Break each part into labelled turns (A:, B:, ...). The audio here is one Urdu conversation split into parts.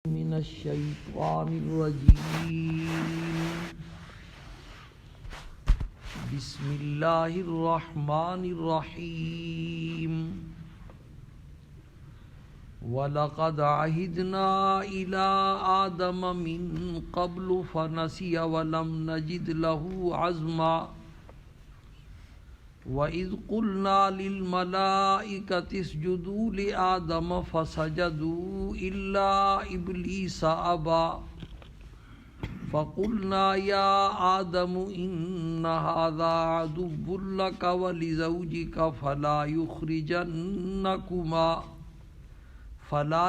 A: من الشیطان الرجیم بسم اللہ الرحمن الرحیم وَلَقَدْ عَهِدْنَا إِلَىٰ آدَمَ مِن قَبْلُ فَنَسِيَ وَلَمْ نَجِدْ لَهُ عَزْمًا وَإِذْ قُلْنَا لِلْمَلَائِكَةِ اسْجُدُوا لِآدَمَ فَسَجَدُوا إِلَّا إِبْلِيسَ أَبَىٰ فَقُلْنَا يَا آدَمُ إِنَّ هَٰذَا عَدُوٌّ لَكَ وَلِزَوْجِكَ فَلَا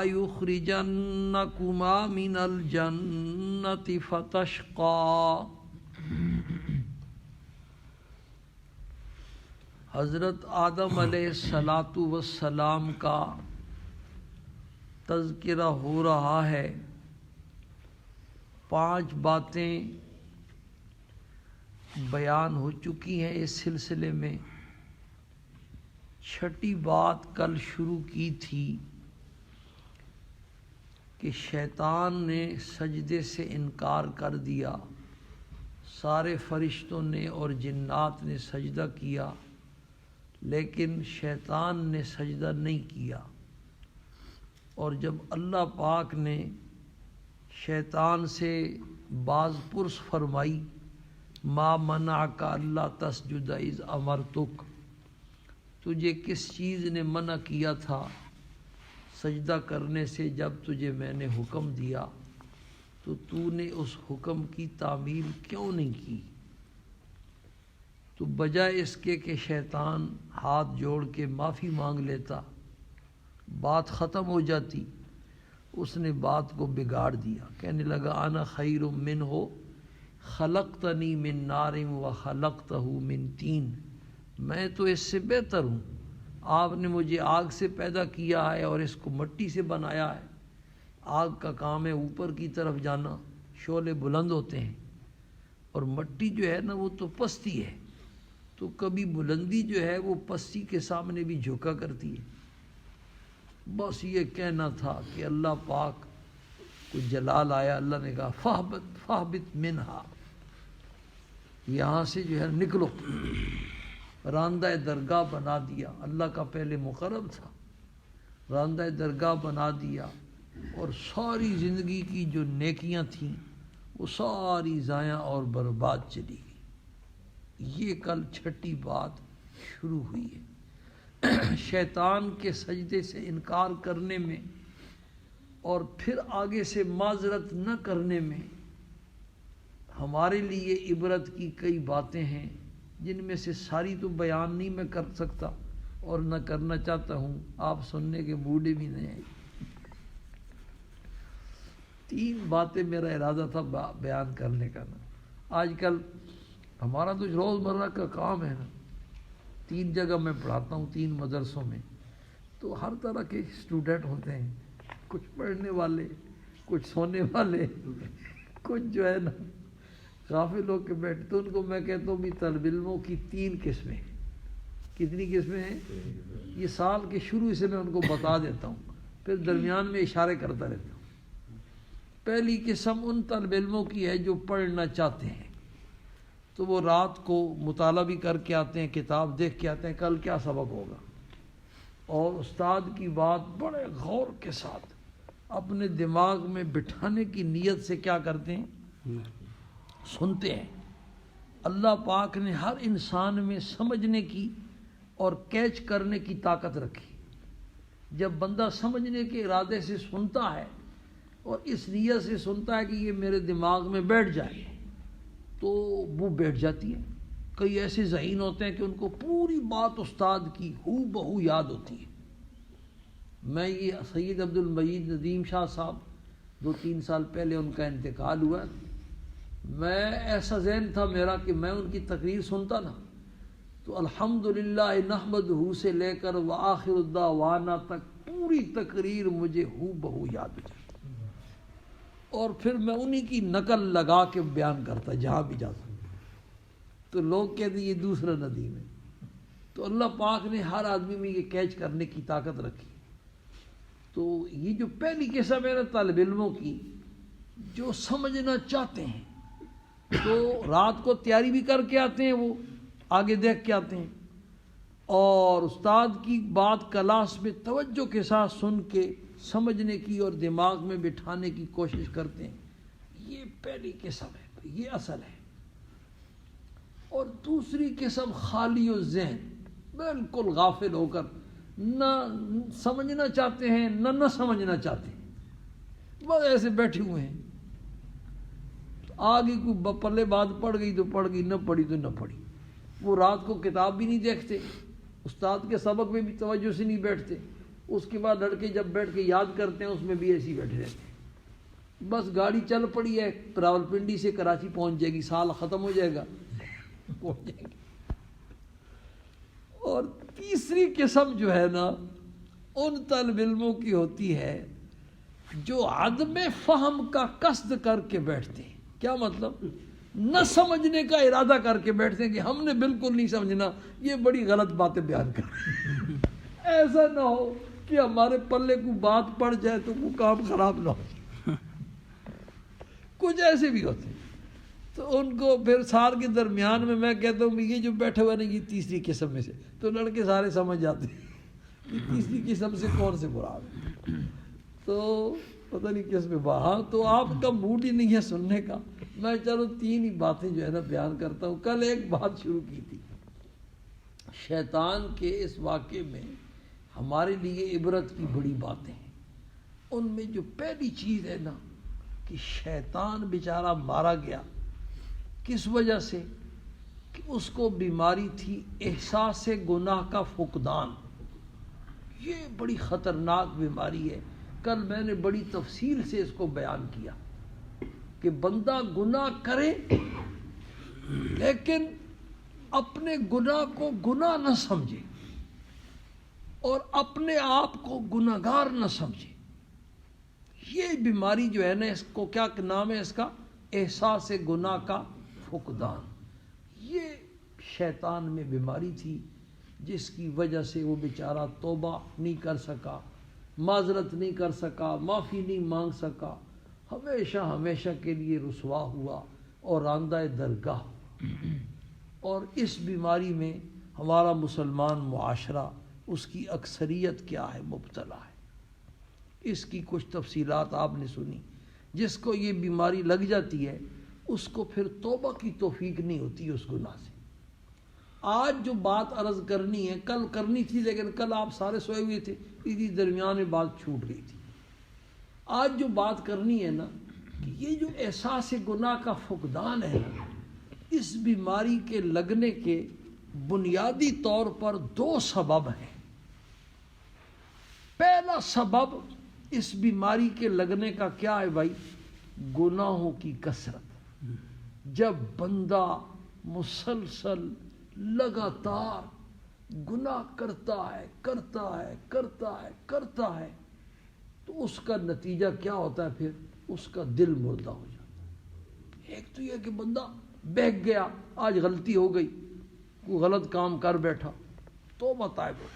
A: يُخْرِجَنَّكُمَا مِنَ الْجَنَّةِ فَتَشْقَىٰ۔ حضرت آدم علیہ السلام کا تذکرہ ہو رہا ہے۔ 5 باتیں بیان ہو چکی ہیں اس سلسلے میں۔ 6ٹھی بات کل شروع کی تھی کہ شیطان نے سجدے سے انکار کر دیا، سارے فرشتوں نے اور جنات نے سجدہ کیا، لیکن شیطان نے سجدہ نہیں کیا۔ اور جب اللہ پاک نے شیطان سے باز پرس فرمائی ما منعک اللہ تسجد اذ امرتک، تجھے کس چیز نے منع کیا تھا سجدہ کرنے سے جب تجھے میں نے حکم دیا، تو نے اس حکم کی تعمیل کیوں نہیں کی؟ تو بجائے اس کے کہ شیطان ہاتھ جوڑ کے معافی مانگ لیتا، بات ختم ہو جاتی، اس نے بات کو بگاڑ دیا، کہنے لگا انا خیر منہ خلقتنی من نار وخلقتہ من طین، میں تو اس سے بہتر ہوں، آپ نے مجھے آگ سے پیدا کیا ہے اور اس کو مٹی سے بنایا ہے۔ آگ کا کام ہے اوپر کی طرف جانا، شعلے بلند ہوتے ہیں، اور مٹی جو ہے نا وہ تو پستی ہے، تو کبھی بلندی جو ہے وہ پستی کے سامنے بھی جھکا کرتی ہے۔ بس یہ کہنا تھا کہ اللہ پاک کو جلال آیا، اللہ نے کہا فاہبط منہا، یہاں سے جو ہے نکلو، راندہ درگاہ بنا دیا۔ اللہ کا پہلے مقرب تھا، راندہ درگاہ بنا دیا، اور ساری زندگی کی جو نیکیاں تھیں وہ ساری ضائع اور برباد چلی گئی۔ یہ کل 6ٹھی بات شروع ہوئی ہے۔ شیطان کے سجدے سے انکار کرنے میں اور پھر آگے سے معذرت نہ کرنے میں ہمارے لیے عبرت کی کئی باتیں ہیں، جن میں سے ساری تو بیان نہیں میں کر سکتا اور نہ کرنا چاہتا ہوں، آپ سننے کے موڈ بھی نہیں ہیں۔ 3 باتیں میرا ارادہ تھا بیان کرنے کا نا۔ آج کل ہمارا تو روزمرہ کا کام ہے نا، 3 جگہ میں پڑھاتا ہوں، 3 مدرسوں میں، تو ہر طرح کے اسٹوڈنٹ ہوتے ہیں، کچھ پڑھنے والے، کچھ سونے والے، کچھ جو ہے نا غافل ہو کے بیٹھے، تو ان کو میں کہتا ہوں بھی طالب علموں کی 3 قسمیں ہیں۔ کتنی قسمیں ہیں؟ یہ سال کے شروع سے میں ان کو بتا دیتا ہوں، پھر درمیان میں اشارے کرتا رہتا ہوں۔ پہلی قسم ان طالب علموں کی ہے جو پڑھنا چاہتے ہیں، تو وہ رات کو مطالعہ بھی کر کے آتے ہیں، کتاب دیکھ کے آتے ہیں کل کیا سبق ہوگا، اور استاد کی بات بڑے غور کے ساتھ اپنے دماغ میں بٹھانے کی نیت سے کیا کرتے ہیں؟ سنتے ہیں۔ اللہ پاک نے ہر انسان میں سمجھنے کی اور کیچ کرنے کی طاقت رکھی۔ جب بندہ سمجھنے کے ارادے سے سنتا ہے اور اس نیت سے سنتا ہے کہ یہ میرے دماغ میں بیٹھ جائے، تو وہ بیٹھ جاتی ہے۔ کئی ایسے ذہین ہوتے ہیں کہ ان کو پوری بات استاد کی ہو بہو یاد ہوتی ہے۔ میں یہ سید عبد المجید ندیم شاہ صاحب 2-3 سال پہلے ان کا انتقال ہوا، میں ایسا ذہن تھا میرا کہ میں ان کی تقریر سنتا نا تو الحمدللہ نحمدہ سے لے کر وآخر الدعوانا تک پوری تقریر مجھے ہو بہو یاد ہو جاتی، اور پھر میں انہی کی نقل لگا کے بیان کرتا جہاں بھی جاتا، تو لوگ کہتے ہیں یہ دوسرا ندیم ہے۔ تو اللہ پاک نے ہر آدمی میں یہ کیچ کرنے کی طاقت رکھی۔ تو یہ جو پہلی قسم ہے نا طالب علموں کی، جو سمجھنا چاہتے ہیں تو رات کو تیاری بھی کر کے آتے ہیں، وہ آگے دیکھ کے آتے ہیں، اور استاد کی بات کلاس میں توجہ کے ساتھ سن کے سمجھنے کی اور دماغ میں بٹھانے کی کوشش کرتے ہیں۔ یہ پہلی قسم ہے، یہ اصل ہے۔ اور دوسری قسم خالی الذہن، بالکل غافل ہو کر نہ سمجھنا چاہتے ہیں نہ سمجھنا چاہتے ہیں، بس ایسے بیٹھے ہوئے ہیں۔ آگے کوئی پلے بات پڑ گئی تو پڑ گئی، نہ پڑی تو نہ پڑی۔ وہ رات کو کتاب بھی نہیں دیکھتے، استاد کے سبق میں بھی توجہ سے نہیں بیٹھتے، اس کے بعد لڑکے جب بیٹھ کے یاد کرتے ہیں اس میں بھی ایسے ہی بیٹھے رہتے ہیں۔ بس گاڑی چل پڑی ہے، راولپنڈی سے کراچی پہنچ جائے گی، سال ختم ہو جائے گا، پہنچ جائیں گے۔ اور تیسری قسم جو ہے نا ان طالب علموں کی ہوتی ہے جو عدم فہم کا قصد کر کے بیٹھتے ہیں۔ کیا مطلب؟ نہ سمجھنے کا ارادہ کر کے بیٹھتے ہیں کہ ہم نے بالکل نہیں سمجھنا، یہ بڑی غلط باتیں بیان کر رہے ہیں۔ ایسا نہ ہو کہ ہمارے پلے کو بات پڑ جائے تو وہ کام خراب نہ ہو۔ کچھ ایسے بھی ہوتے ہیں، تو ان کو پھر سال کے درمیان میں میں کہتا ہوں یہ جو بیٹھے ہوئے نا یہ تیسری قسم میں سے، تو لڑکے سارے سمجھ جاتے ہیں کہ تیسری قسم سے کون سے مراد ہے۔ تو پتہ نہیں کس میں وہاں تو آپ کا موڈ ہی نہیں ہے سننے کا۔ میں چلو 3 ہی باتیں جو ہے نا بیان کرتا ہوں۔ کل ایک بات شروع کی تھی، شیطان کے اس واقعے میں ہمارے لیے عبرت کی بڑی باتیں ہیں۔ ان میں جو پہلی چیز ہے نا کہ شیطان بیچارہ مارا گیا کس وجہ سے؟ کہ اس کو بیماری تھی احساس گناہ کا فقدان۔ یہ بڑی خطرناک بیماری ہے، کل میں نے بڑی تفصیل سے اس کو بیان کیا کہ بندہ گناہ کرے لیکن اپنے گناہ کو گناہ نہ سمجھے اور اپنے آپ کو گناہگار نہ سمجھے۔ یہ بیماری جو ہے نا، اس کو کیا نام ہے اس کا؟ احساس گناہ کا فقدان۔ یہ شیطان میں بیماری تھی جس کی وجہ سے وہ بیچارہ توبہ نہیں کر سکا، معذرت نہیں کر سکا، معافی نہیں مانگ سکا، ہمیشہ ہمیشہ کے لیے رسوا ہوا اور راندہ درگاہ۔ اور اس بیماری میں ہمارا مسلمان معاشرہ، اس کی اکثریت کیا ہے؟ مبتلا ہے۔ اس کی کچھ تفصیلات آپ نے سنی۔ جس کو یہ بیماری لگ جاتی ہے اس کو پھر توبہ کی توفیق نہیں ہوتی اس گناہ سے۔ آج جو بات عرض کرنی ہے کل کرنی تھی، لیکن کل آپ سارے سوئے ہوئے تھے، اسی درمیان میں بات چھوٹ گئی تھی۔ آج جو بات کرنی ہے نا کہ یہ جو احساس گناہ کا فقدان ہے نا، اس بیماری کے لگنے کے بنیادی طور پر 2 سبب ہیں۔ پہلا سبب اس بیماری کے لگنے کا کیا ہے بھائی؟ گناہوں کی کثرت۔ جب بندہ مسلسل لگاتار گناہ کرتا ہے تو اس کا نتیجہ کیا ہوتا ہے؟ پھر اس کا دل مردہ ہو جاتا ہے۔ ایک تو یہ کہ بندہ بہک گیا، آج غلطی ہو گئی، کوئی غلط کام کر بیٹھا، توبہ طائب ہو۔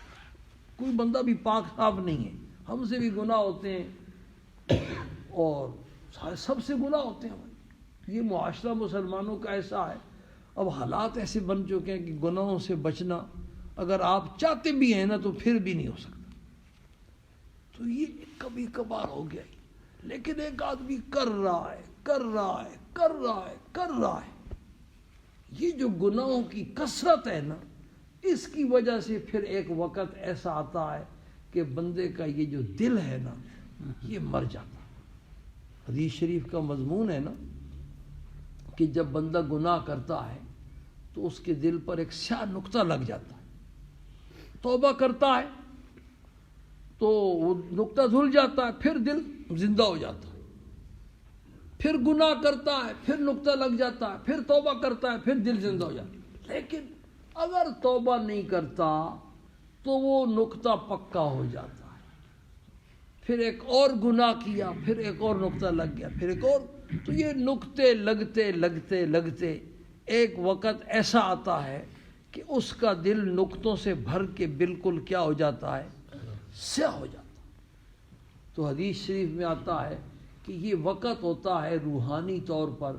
A: کوئی بندہ بھی پاک صاف نہیں ہے، ہم سے بھی گناہ ہوتے ہیں اور سب سے گناہ ہوتے ہیں۔ یہ معاشرہ مسلمانوں کا ایسا ہے، اب حالات ایسے بن چکے ہیں کہ گناہوں سے بچنا اگر آپ چاہتے بھی ہیں نا تو پھر بھی نہیں ہو سکتا۔ تو یہ کبھی کبھار ہو گیا ہی، لیکن ایک آدمی کر رہا ہے۔ یہ جو گناہوں کی کثرت ہے نا، اس کی وجہ سے پھر ایک وقت ایسا آتا ہے کہ بندے کا یہ جو دل ہے نا یہ مر جاتا ہے۔ حدیث شریف کا مضمون ہے نا کہ جب بندہ گناہ کرتا ہے تو اس کے دل پر ایک سیاہ نقطہ لگ جاتا ہے۔ توبہ کرتا ہے تو وہ نقطہ دھل جاتا ہے، پھر دل زندہ ہو جاتا ہے۔ پھر گناہ کرتا ہے، پھر نقطہ لگ جاتا ہے، پھر توبہ کرتا ہے، پھر دل زندہ ہو جاتا ہے۔ لیکن اگر توبہ نہیں کرتا تو وہ نقطہ پکا ہو جاتا ہے۔ پھر ایک اور گناہ کیا، پھر ایک اور نقطہ لگ گیا، پھر ایک اور، تو یہ نقطے لگتے ایک وقت ایسا آتا ہے کہ اس کا دل نقطوں سے بھر کے بالکل کیا ہو جاتا ہے؟ سیاہ ہو جاتا ہے۔ تو حدیث شریف میں آتا ہے کہ یہ وقت ہوتا ہے روحانی طور پر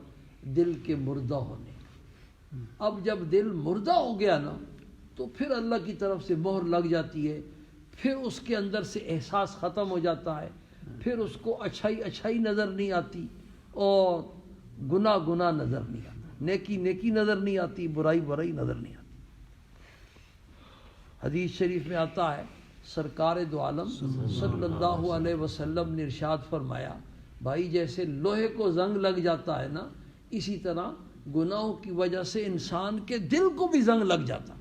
A: دل کے مردہ ہونے کا۔ اب جب دل مردہ ہو گیا نا تو پھر اللہ کی طرف سے مہر لگ جاتی ہے، پھر اس کے اندر سے احساس ختم ہو جاتا ہے، پھر اس کو اچھائی نظر نہیں آتی اور گناہ نظر نہیں آتا، نیکی نظر نہیں آتی، برائی نظر نہیں آتی۔ حدیث شریف میں آتا ہے سرکار دو عالم صلی اللہ علیہ وسلم نے ارشاد فرمایا، بھائی جیسے لوہے کو زنگ لگ جاتا ہے نا، اسی طرح گناہوں کی وجہ سے انسان کے دل کو بھی زنگ لگ جاتا۔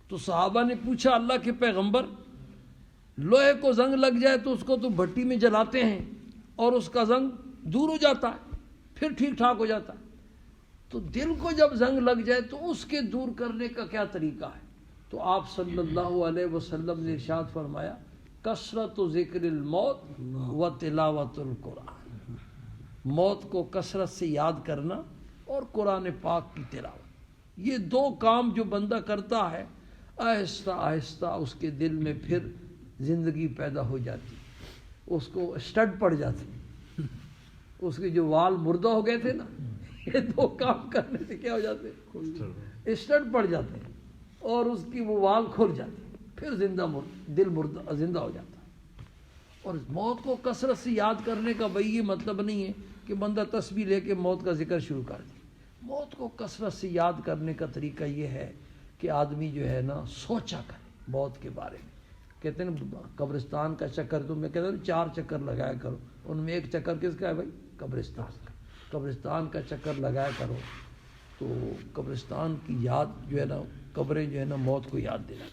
A: تو صحابہ نے پوچھا اللہ کے پیغمبر، لوہے کو زنگ لگ جائے تو اس کو تو بھٹی میں جلاتے ہیں اور اس کا زنگ دور ہو جاتا ہے، پھر ٹھیک ٹھاک ہو جاتا ہے، تو دل کو جب زنگ لگ جائے تو اس کے دور کرنے کا کیا طریقہ ہے؟ تو آپ صلی اللہ علیہ وسلم نے ارشاد فرمایا، کثرت ذکر الموت و تلاوت القرآن، موت کو کثرت سے یاد کرنا اور قرآن پاک کی تلاوت، یہ دو کام جو بندہ کرتا ہے آہستہ آہستہ اس کے دل میں پھر زندگی پیدا ہو جاتی، اس کو اسٹڈ پڑ جاتے، اس کے جو وال مردہ ہو گئے تھے نا، یہ دو کام کرنے سے کیا ہو جاتے، اسٹڈ پڑ جاتے ہیں اور اس کی وہ وال کھل جاتے، پھر دل زندہ ہو جاتا۔ اور موت کو کثرت سے یاد کرنے کا بھائی یہ مطلب نہیں ہے کہ بندہ تسبیح لے کے موت کا ذکر شروع کر دے۔ موت کو کثرت سے یاد کرنے کا طریقہ یہ ہے کہ آدمی جو ہے نا سوچا کرے موت کے بارے میں۔ کہتے ہیں نا قبرستان کا چکر، تو میں کہتا ہوں 4 چکر لگایا کرو، ان میں ایک چکر کس کا ہے بھائی؟ قبرستان کا۔ قبرستان کا چکر لگایا کرو تو قبرستان کی یاد جو ہے نا، قبریں جو ہے نا موت کو یاد دلا،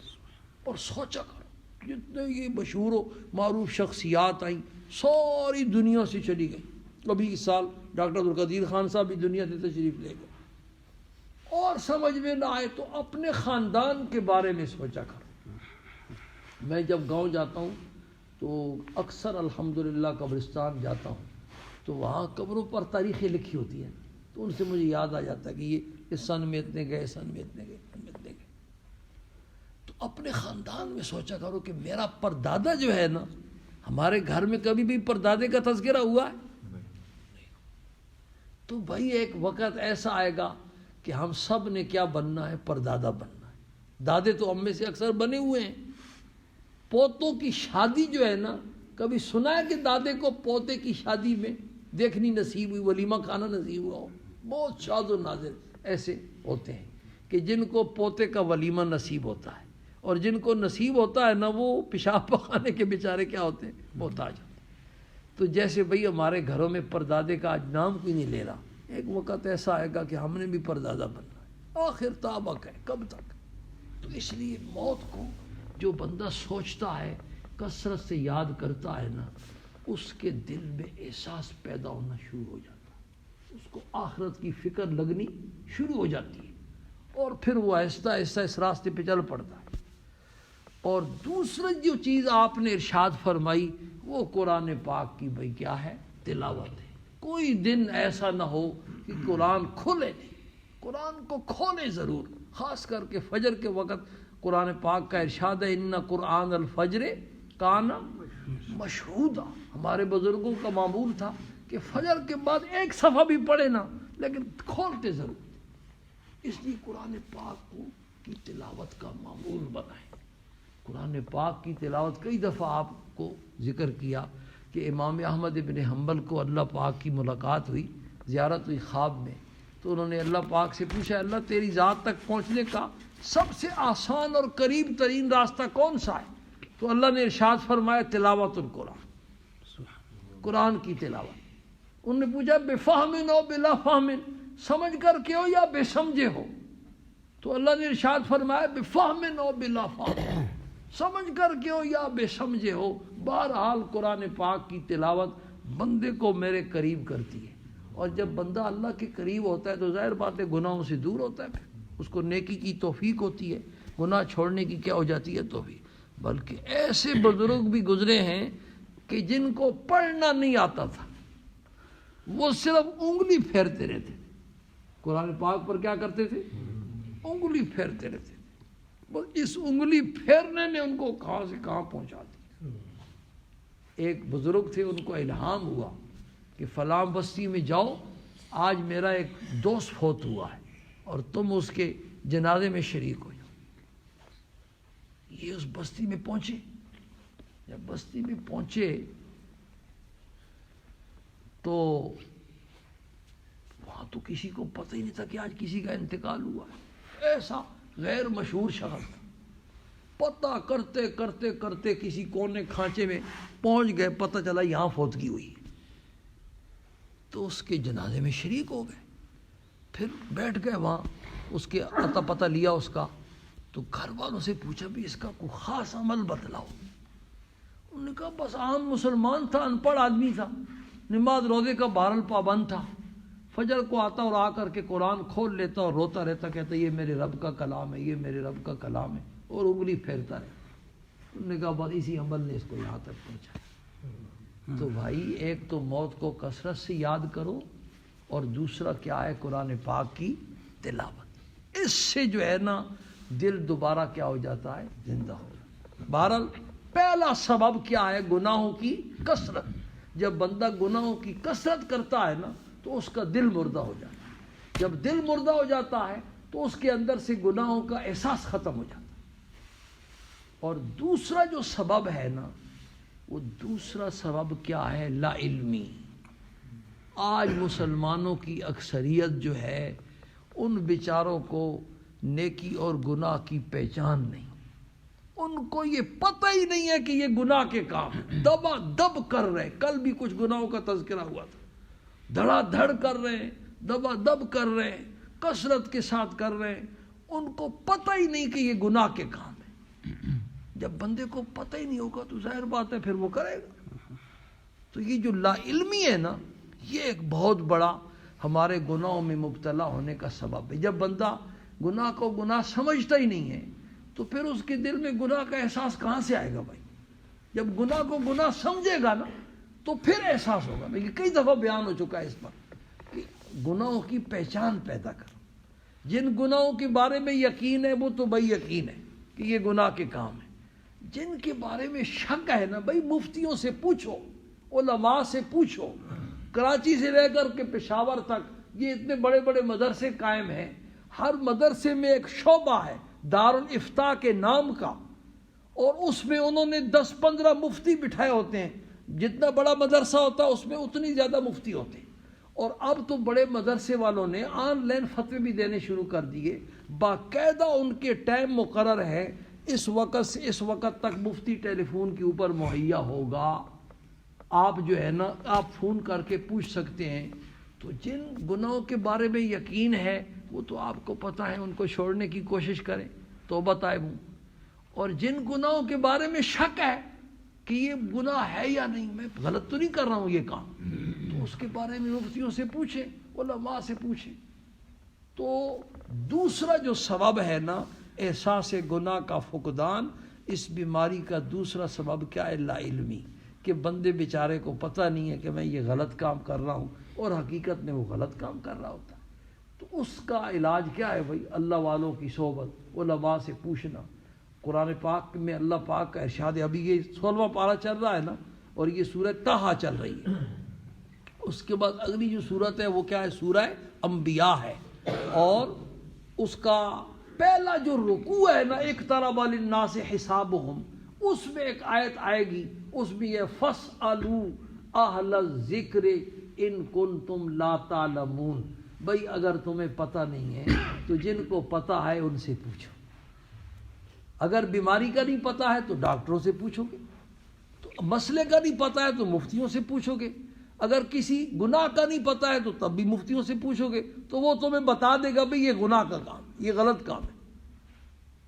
A: اور سوچا کرو۔ جتنے یہ مشہور و معروف شخصیات آئیں ساری دنیا سے چلی گئی، ابھی اس سال ڈاکٹر عبدالقدیر خان صاحب بھی دنیا سے تشریف لے گئے، اور سمجھ میں نہ آئے تو اپنے خاندان کے بارے میں سوچا کرو۔ میں جب گاؤں جاتا ہوں تو اکثر الحمدللہ قبرستان جاتا ہوں تو وہاں قبروں پر تاریخیں لکھی ہوتی ہیں، تو ان سے مجھے یاد آ جاتا ہے کہ یہ اس سن میں اتنے گئے، سن میں اتنے گئے، سن میں اتنے گئے۔ تو اپنے خاندان میں سوچا کرو کہ میرا پردادا جو ہے نا، ہمارے گھر میں کبھی بھی پردادے کا تذکرہ ہوا ہے؟ تو بھائی ایک وقت ایسا آئے گا کہ ہم سب نے کیا بننا ہے؟ پردادا بننا ہے۔ دادے تو ہم میں سے اکثر بنے ہوئے ہیں۔ پوتوں کی شادی جو ہے نا، کبھی سنا ہے کہ دادے کو پوتے کی شادی میں دیکھنی نصیب ہوئی، ولیمہ کھانا نصیب ہوا ہو؟ بہت شاد و نادر ایسے ہوتے ہیں کہ جن کو پوتے کا ولیمہ نصیب ہوتا ہے، اور جن کو نصیب ہوتا ہے نا وہ پیشاب پخانے کے بیچارے کیا ہوتے ہیں؟ محتاج ہوتے ہیں۔ تو جیسے بھئی ہمارے گھروں میں پردادے کا آج نام کوئی نہیں لے رہا، ایک وقت ایسا آئے گا کہ ہم نے بھی پردادا بننا ہے، آخر تابق ہے، کب تک؟ تو اس لیے موت کو جو بندہ سوچتا ہے، کثرت سے یاد کرتا ہے نا، اس کے دل میں احساس پیدا ہونا شروع ہو جاتا ہے، اس کو آخرت کی فکر لگنی شروع ہو جاتی ہے، اور پھر وہ آہستہ آہستہ اس راستے پہ چل پڑتا ہے۔ اور دوسری جو چیز آپ نے ارشاد فرمائی وہ قرآن پاک کی بھائی کیا ہے؟ تلاوت ہے۔ کوئی دن ایسا نہ ہو کہ قرآن کھولے نہیں، قرآن کو کھولے ضرور، خاص کر کے فجر کے وقت۔ قرآن پاک کا ارشاد ہے ان قرآن الفجر کان مشہودا، ہمارے بزرگوں کا معمول تھا کہ فجر کے بعد ایک صفحہ بھی پڑھے نا لیکن کھولتے ضرور۔ اس لیے قرآن پاک کی تلاوت کا معمول بنائیں۔ قرآن پاک کی تلاوت، کئی دفعہ آپ کو ذکر کیا کہ امام احمد ابن حنبل کو اللہ پاک کی ملاقات ہوئی، زیارت ہوئی خواب میں، تو انہوں نے اللہ پاک سے پوچھا اللہ تیری ذات تک پہنچنے کا سب سے آسان اور قریب ترین راستہ کون سا ہے؟ تو اللہ نے ارشاد فرمایا تلاوت القرآن، قرآن کی تلاوت۔ انہوں نے پوچھا بفہم او بلا فہم، سمجھ کر کے ہو یا بے سمجھے ہو؟ تو اللہ نے ارشاد فرمایا بفہم او بلا فہم، سمجھ کر کے ہو یا بے سمجھے ہو، بہرحال قرآن پاک کی تلاوت بندے کو میرے قریب کرتی ہے۔ اور جب بندہ اللہ کے قریب ہوتا ہے تو ظاہر بات ہے گناہوں سے دور ہوتا ہے، پھر اس کو نیکی کی توفیق ہوتی ہے، گناہ چھوڑنے کی کیا ہو جاتی ہے؟ توفیق۔ بلکہ ایسے بزرگ بھی گزرے ہیں کہ جن کو پڑھنا نہیں آتا تھا، وہ صرف انگلی پھیرتے رہتے تھے، قرآن پاک پر کیا کرتے تھے؟ انگلی پھیرتے رہتے تھے، بس اس انگلی پھیرنے نے ان کو کہاں سے کہاں پہنچا دی۔ ایک بزرگ تھے، ان کو الہام ہوا کہ فلاں بستی میں جاؤ، آج میرا ایک دوست فوت ہوا ہے اور تم اس کے جنازے میں شریک ہو جاؤ۔ یہ اس بستی میں پہنچے، جب بستی میں پہنچے تو وہاں تو کسی کو پتہ ہی نہیں تھا کہ آج کسی کا انتقال ہوا ہے، ایسا غیر مشہور شخص تھا۔ پتہ کرتے کرتے کرتے کسی کونے کھانچے میں پہنچ گئے، پتہ چلا یہاں فوتگی ہوئی، تو اس کے جنازے میں شریک ہو گئے۔ پھر بیٹھ گئے وہاں، اس کے عطا پتہ لیا اس کا، تو گھر والوں سے پوچھا بھی اس کا کوئی خاص عمل بتلاؤ۔ انہوں نے کہا بس عام مسلمان تھا، ان پڑھ آدمی تھا، نماز روزے کا بہرحال پابند تھا، فجر کو آتا اور آ کر کے قرآن کھول لیتا اور روتا رہتا، کہتا یہ میرے رب کا کلام ہے، یہ میرے رب کا کلام ہے، اور انگلی پھیرتا رہتا۔ انہوں نے کہا بس اسی عمل نے اس کو یہاں تک پہنچایا۔ تو بھائی ایک تو موت کو کثرت سے یاد کرو، اور دوسرا کیا ہے قرآن پاک کی تلاوت، اس سے جو ہے نا دل دوبارہ کیا ہو جاتا ہے، زندہ ہو جاتا ہے۔ بہرحال پہلا سبب کیا ہے، گناہوں کی کثرت۔ جب بندہ گناہوں کی کثرت کرتا ہے نا تو اس کا دل مردہ ہو جاتا ہے، جب دل مردہ ہو جاتا ہے تو اس کے اندر سے گناہوں کا احساس ختم ہو جاتا ہے۔ اور دوسرا جو سبب ہے نا، وہ دوسرا سبب کیا ہے، لا علمی۔ آج مسلمانوں کی اکثریت جو ہے ان بیچاروں کو نیکی اور گناہ کی پہچان نہیں، ان کو یہ پتہ ہی نہیں ہے کہ یہ گناہ کے کام ہیں، دبا دب کر رہے۔ کل بھی کچھ گناہوں کا تذکرہ ہوا تھا، دھڑا دھڑ کر رہے ہیں، دبا دب کر رہے ہیں، کثرت کے ساتھ کر رہے ہیں، ان کو پتہ ہی نہیں کہ یہ گناہ کے کام ہے۔ جب بندے کو پتہ ہی نہیں ہوگا تو ظاہر بات ہے پھر وہ کرے گا۔ تو یہ جو لا علمی ہے نا، یہ ایک بہت بڑا ہمارے گناہوں میں مبتلا ہونے کا سبب ہے۔ جب بندہ گناہ کو گناہ سمجھتا ہی نہیں ہے تو پھر اس کے دل میں گناہ کا احساس کہاں سے آئے گا بھائی؟ جب گناہ کو گناہ سمجھے گا نا تو پھر احساس ہوگا۔ میں یہ کئی دفعہ بیان ہو چکا ہے اس پر کہ گناہوں کی پہچان پیدا کرو۔ جن گناہوں کے بارے میں یقین ہے وہ تو بھائی یقین ہے کہ یہ گناہ کے کام ہے۔ جن کے بارے میں شک ہے نا بھائی، مفتیوں سے پوچھو، علماء سے پوچھو۔ کراچی سے لے کر کے پشاور تک یہ اتنے بڑے بڑے مدرسے قائم ہیں، ہر مدرسے میں ایک شعبہ ہے دارالافتاء کے نام کا، اور اس میں انہوں نے 10-15 مفتی بٹھائے ہوتے ہیں۔ جتنا بڑا مدرسہ ہوتا ہے اس میں اتنی زیادہ مفتی ہوتے ہیں۔ اور اب تو بڑے مدرسے والوں نے آن لائن فتوے بھی دینے شروع کر دیے، باقاعدہ ان کے ٹائم مقرر ہے، اس وقت سے اس وقت تک مفتی ٹیلی فون کے اوپر مہیا ہوگا، آپ جو ہے نا آپ فون کر کے پوچھ سکتے ہیں۔ تو جن گناہوں کے بارے میں یقین ہے وہ تو آپ کو پتہ ہے، ان کو چھوڑنے کی کوشش کریں، توبہ طائب ہوں۔ اور جن گناہوں کے بارے میں شک ہے کہ یہ گناہ ہے یا نہیں، میں غلط تو نہیں کر رہا ہوں یہ کام، تو اس کے بارے میں مفتیوں سے پوچھیں، علماء سے پوچھیں۔ تو دوسرا جو سبب ہے نا احساس گناہ کا فقدان، اس بیماری کا دوسرا سبب کیا ہے، لا علمی، کہ بندے بیچارے کو پتہ نہیں ہے کہ میں یہ غلط کام کر رہا ہوں، اور حقیقت میں وہ غلط کام کر رہا ہوتا ہے۔ تو اس کا علاج کیا ہے بھائی، اللہ والوں کی صحبت، علماء سے پوچھنا۔ قرآن پاک میں اللہ پاک کا ارشاد ہے، ابھی یہ 16واں پارہ چل رہا ہے نا، اور یہ سورہ طٰہٰ چل رہی ہے، اس کے بعد اگلی جو سورت ہے وہ کیا ہے، سورہ انبیاء ہے، اور اس کا پہلا جو رکوع ہے نا، اقترب للناس حسابہم، اس میں ایک آیت آئے گی، اس میں یہ فاسألوا اہل الذکر ان کنتم لا تعلمون، بھائی اگر تمہیں پتہ نہیں ہے تو جن کو پتہ ہے ان سے پوچھو۔ اگر بیماری کا نہیں پتہ ہے تو ڈاکٹروں سے پوچھو گے، تو مسئلے کا نہیں پتہ ہے تو مفتیوں سے پوچھو گے، اگر کسی گناہ کا نہیں پتہ ہے تو تب بھی مفتیوں سے پوچھو گے، تو وہ تمہیں بتا دے گا بھئی یہ گناہ کا کام، یہ غلط کام ہے۔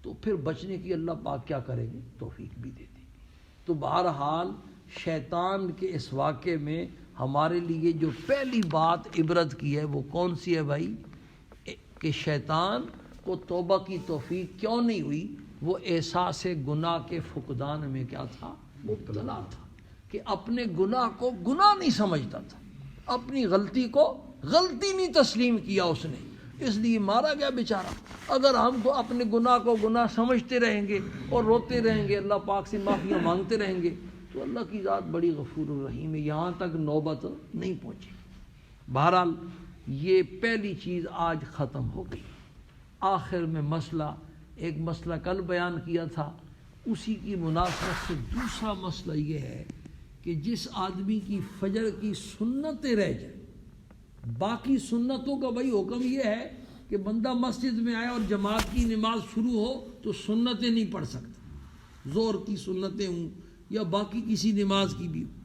A: تو پھر بچنے کی اللہ پاک کیا کریں گے، توفیق بھی دے دیں گے۔ تو بہرحال شیطان کے اس واقعے میں ہمارے لیے جو پہلی بات عبرت کی ہے وہ کون سی ہے بھائی، کہ شیطان کو توبہ کی توفیق کیوں نہیں ہوئی، وہ احساس گناہ کے فقدان میں کیا تھا، مبتلا تھا، کہ اپنے گناہ کو گناہ نہیں سمجھتا تھا، اپنی غلطی کو غلطی نہیں تسلیم کیا اس نے، اس لیے مارا گیا بیچارہ۔ اگر ہم کو اپنے گناہ کو گناہ سمجھتے رہیں گے اور روتے رہیں گے، اللہ پاک سے معافیاں مانگتے رہیں گے، تو اللہ کی ذات بڑی غفور الرحیم ہے، یہاں تک نوبت نہیں پہنچی۔ بہرحال یہ پہلی چیز آج ختم ہو گئی۔ آخر میں ایک مسئلہ کل بیان کیا تھا، اسی کی مناسبت سے دوسرا مسئلہ یہ ہے کہ جس آدمی کی فجر کی سنتیں رہ جائیں، باقی سنتوں کا بھائی حکم یہ ہے کہ بندہ مسجد میں آئے اور جماعت کی نماز شروع ہو تو سنتیں نہیں پڑھ سکتا، زور کی سنتیں ہوں یا باقی کسی نماز کی بھی ہوں۔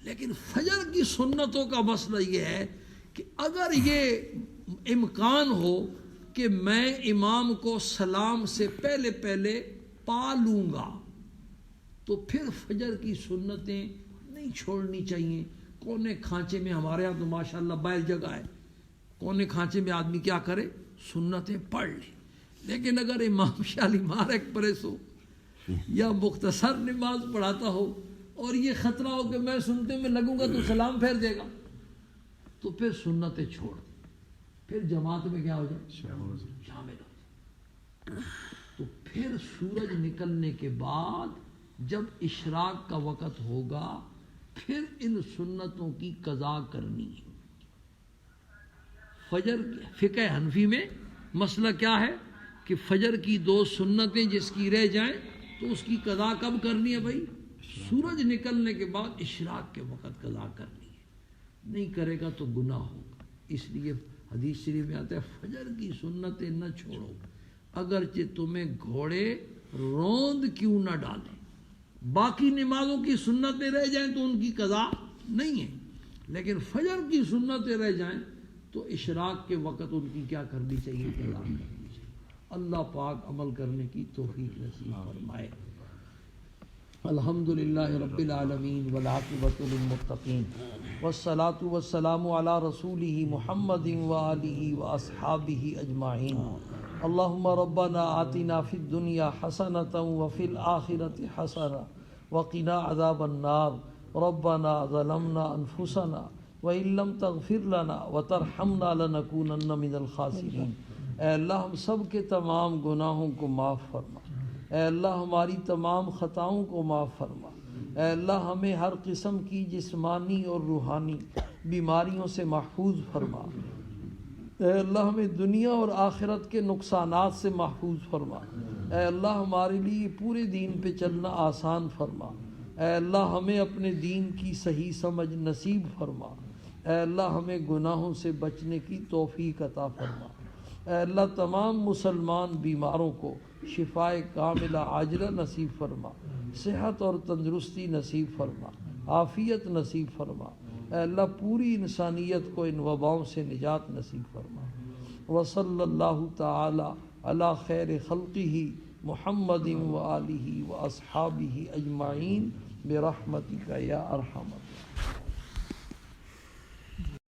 A: لیکن فجر کی سنتوں کا مسئلہ یہ ہے کہ اگر یہ امکان ہو کہ میں امام کو سلام سے پہلے پا لوں گا تو پھر فجر کی سنتیں نہیں چھوڑنی چاہیے۔ کونے کھانچے میں، ہمارے ہاں تو ماشاءاللہ باہر جگہ ہے، کونے کھانچے میں آدمی کیا کرے، سنتیں پڑھ لے۔ لیکن اگر امام شالیمار ایکسپریس ہو یا مختصر نماز پڑھاتا ہو اور یہ خطرہ ہو کہ میں سنتے میں لگوں گا تو سلام پھیر دے گا، تو پھر سنتیں چھوڑ، پھر جماعت میں کیا ہو جائے، شامل ہو جائے۔ تو پھر سورج نکلنے کے بعد جب اشراق کا وقت ہوگا پھر ان سنتوں کی قضا کرنی ہے۔ فجر فقہ حنفی میں مسئلہ کیا ہے کہ فجر کی 2 سنتیں جس کی رہ جائیں تو اس کی قضا کب کرنی ہے بھائی، سورج نکلنے کے بعد اشراق کے وقت قضا کرنی ہے، نہیں کرے گا تو گناہ ہوگا۔ اس لیے حدیث شریف میں آتا ہے فجر کی سنتیں نہ چھوڑو، اگرچہ تمہیں گھوڑے روند کیوں نہ ڈالیں۔ باقی نمازوں کی سنتیں رہ جائیں تو ان کی قضا نہیں ہے، لیکن فجر کی سنتیں رہ جائیں تو اشراق کے وقت ان کی کیا کرنی چاہیے، قضا کرنی چاہیے۔ اللہ پاک عمل کرنے کی توفیق نصیب فرمائے۔ الحمدللہ رب العالمین والعاقبۃ للمتقین والصلاة والسلام علی رسولہ محمد وآلہ واصحابہ اجمعین۔ اللہم ربنا آتنا فی الدنیا حسنۃ وفی الآخرۃ حسنۃ وقنا عذاب النار۔ ربنا ظلمنا انفسنا وإن لم تغفر لنا وترحمنا لنکونن من الخاسرین۔ اے اللہ ہم سب کے تمام گناہوں کو معاف فرما، اے اللہ ہماری تمام خطاؤں کو معاف فرما، اے اللہ ہمیں ہر قسم کی جسمانی اور روحانی بیماریوں سے محفوظ فرما، اے اللہ ہمیں دنیا اور آخرت کے نقصانات سے محفوظ فرما، اے اللہ ہمارے لیے پورے دین پہ چلنا آسان فرما، اے اللہ ہمیں اپنے دین کی صحیح سمجھ نصیب فرما، اے اللہ ہمیں گناہوں سے بچنے کی توفیق عطا فرما، اے اللہ تمام مسلمان بیماروں کو شفائے کاملہ عاجلہ نصیب فرما، صحت اور تندرستی نصیب فرما، عافیت نصیب فرما، اے اللہ پوری انسانیت کو ان وباؤں سے نجات نصیب فرما۔ وصلی اللہ تعالی علی خیر خلقہ محمد وآلہ واصحابہ اجمعین برحمتک یا ارحم الراحمین۔